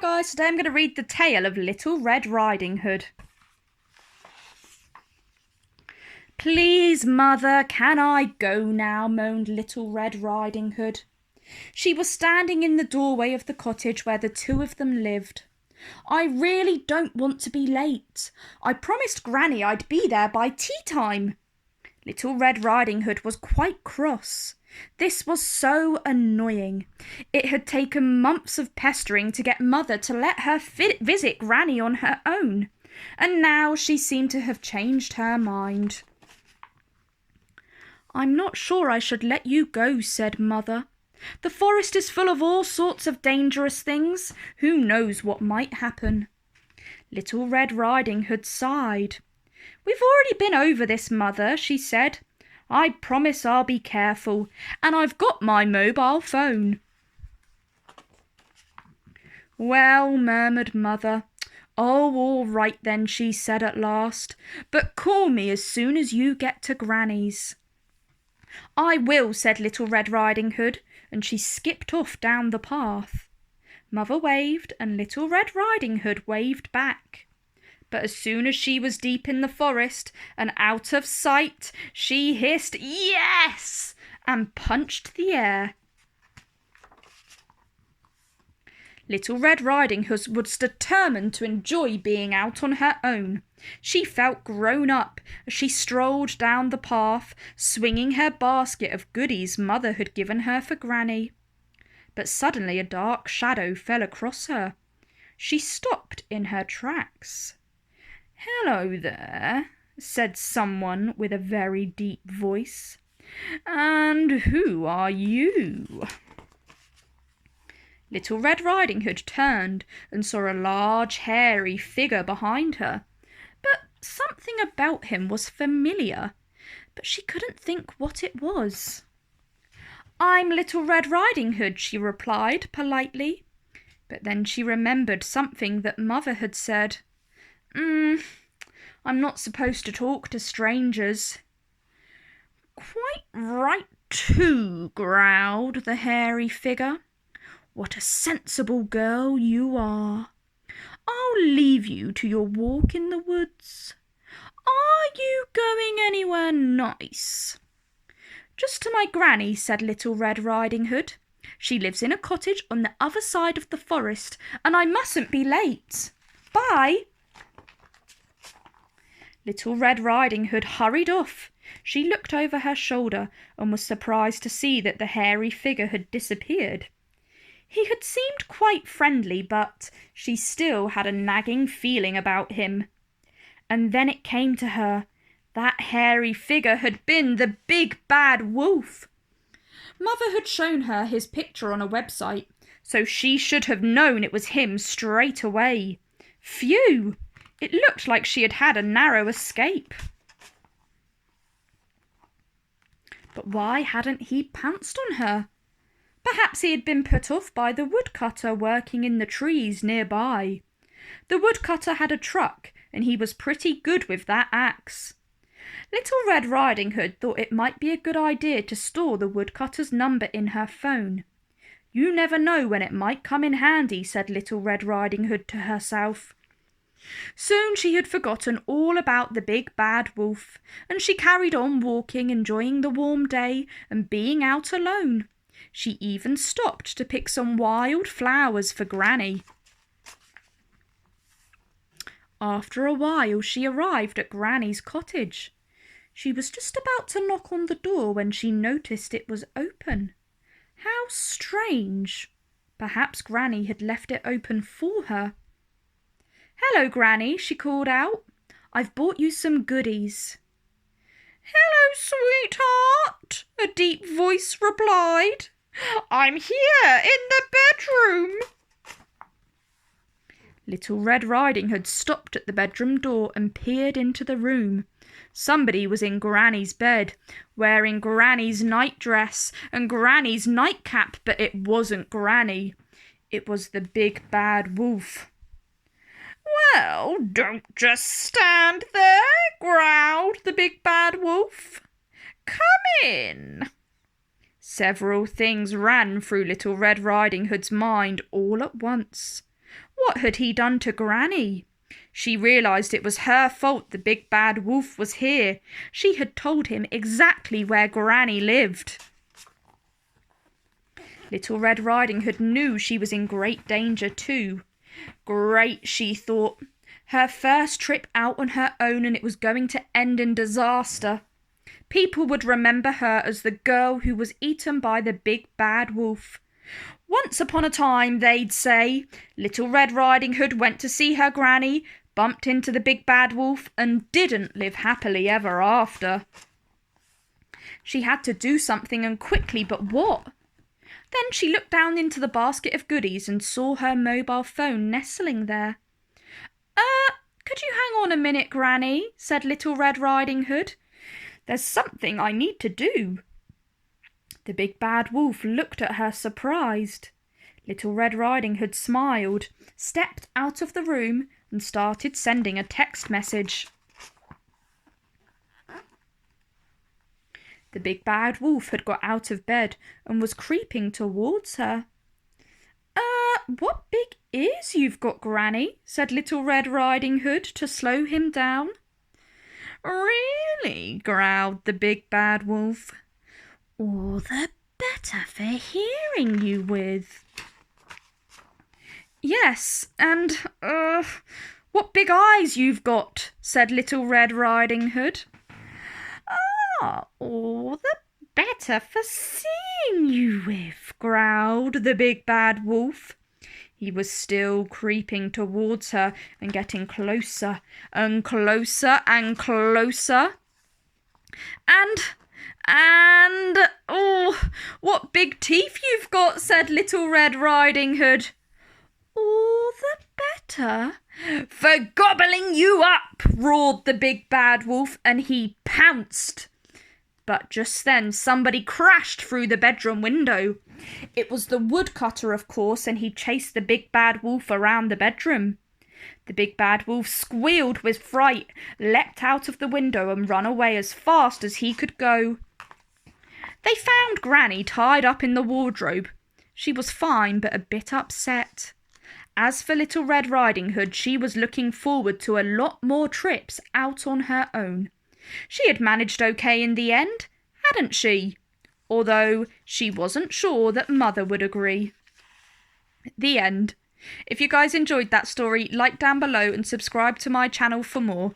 Hi guys, today I'm going to read the tale of Little Red Riding Hood. Please, mother, can I go now? Moaned Little Red Riding Hood. She was standing in the doorway of the cottage where the two of them lived. I really don't want to be late. I promised Granny I'd be there by tea time. Little Red Riding Hood was quite cross. This was so annoying. It had taken months of pestering to get Mother to let her visit Granny on her own, and now she seemed to have changed her mind. I'm not sure I should let you go, said Mother. The forest is full of all sorts of dangerous things. Who knows what might happen? Little Red Riding Hood sighed. We've already been over this, Mother, she said. I promise I'll be careful, and I've got my mobile phone. Well, murmured Mother. Oh, all right then, she said at last, but call me as soon as you get to Granny's. I will, said Little Red Riding Hood, and she skipped off down the path. Mother waved, and Little Red Riding Hood waved back. But as soon as she was deep in the forest and out of sight, she hissed, "Yes!" and punched the air. Little Red Riding Hood was determined to enjoy being out on her own. She felt grown up as she strolled down the path, swinging her basket of goodies Mother had given her for Granny. But suddenly a dark shadow fell across her. She stopped in her tracks. "Hello there," said someone with a very deep voice. "And who are you?" Little Red Riding Hood turned and saw a large, hairy figure behind her. But something about him was familiar, but she couldn't think what it was. "I'm Little Red Riding Hood," she replied politely. But then she remembered something that Mother had said. I'm not supposed to talk to strangers." "Quite right too," growled the hairy figure. "What a sensible girl you are. I'll leave you to your walk in the woods. Are you going anywhere nice?" "Just to my Granny," said Little Red Riding Hood. "She lives in a cottage on the other side of the forest, and I mustn't be late. Bye." Little Red Riding Hood hurried off. She looked over her shoulder and was surprised to see that the hairy figure had disappeared. He had seemed quite friendly, but she still had a nagging feeling about him. And then it came to her. That hairy figure had been the big bad wolf. Mother had shown her his picture on a website, so she should have known it was him straight away. Phew! It looked like she had had a narrow escape. But why hadn't he pounced on her? Perhaps he had been put off by the woodcutter working in the trees nearby. The woodcutter had a truck, and he was pretty good with that axe. Little Red Riding Hood thought it might be a good idea to store the woodcutter's number in her phone. You never know when it might come in handy, said Little Red Riding Hood to herself. Soon she had forgotten all about the big bad wolf, and she carried on walking, enjoying the warm day and being out alone. She even stopped to pick some wild flowers for Granny. After a while she arrived at Granny's cottage. She was just about to knock on the door when she noticed it was open. How strange! Perhaps Granny had left it open for her. "Hello, Granny," she called out. "I've bought you some goodies." "Hello, sweetheart," a deep voice replied. "I'm here in the bedroom." Little Red Riding Hood stopped at the bedroom door and peered into the room. Somebody was in Granny's bed, wearing Granny's nightdress and Granny's nightcap, but it wasn't Granny. It was the big bad wolf. "Well, don't just stand there," growled the big bad wolf. "Come in." Several things ran through Little Red Riding Hood's mind all at once. What had he done to Granny? She realised it was her fault the big bad wolf was here. She had told him exactly where Granny lived. Little Red Riding Hood knew she was in great danger too. Great, she thought. Her first trip out on her own, and it was going to end in disaster. People would remember her as the girl who was eaten by the big bad wolf. Once upon a time, they'd say, Little Red Riding Hood went to see her granny, bumped into the big bad wolf, and didn't live happily ever after. She had to do something, and quickly, but what? Then she looked down into the basket of goodies and saw her mobile phone nestling there. Could you hang on a minute, Granny? Said Little Red Riding Hood. There's something I need to do. The big bad wolf looked at her surprised. Little Red Riding Hood smiled, stepped out of the room, and started sending a text message. The big bad wolf had got out of bed and was creeping towards her. What big ears you've got, Granny, said Little Red Riding Hood to slow him down. Really? Growled the big bad wolf. All the better for hearing you with. Yes, and, what big eyes you've got, said Little Red Riding Hood. All the better for seeing you with, growled the big bad wolf. He was still creeping towards her and getting closer and closer and closer. And, what big teeth you've got, said Little Red Riding Hood. All the better for gobbling you up, roared the big bad wolf, and he pounced. But just then somebody crashed through the bedroom window. It was the woodcutter, of course, and he chased the big bad wolf around the bedroom. The big bad wolf squealed with fright, leapt out of the window and ran away as fast as he could go. They found Granny tied up in the wardrobe. She was fine, but a bit upset. As for Little Red Riding Hood, she was looking forward to a lot more trips out on her own. She had managed okay in the end, hadn't she? Although she wasn't sure that Mother would agree. The end. If you guys enjoyed that story, like down below and subscribe to my channel for more.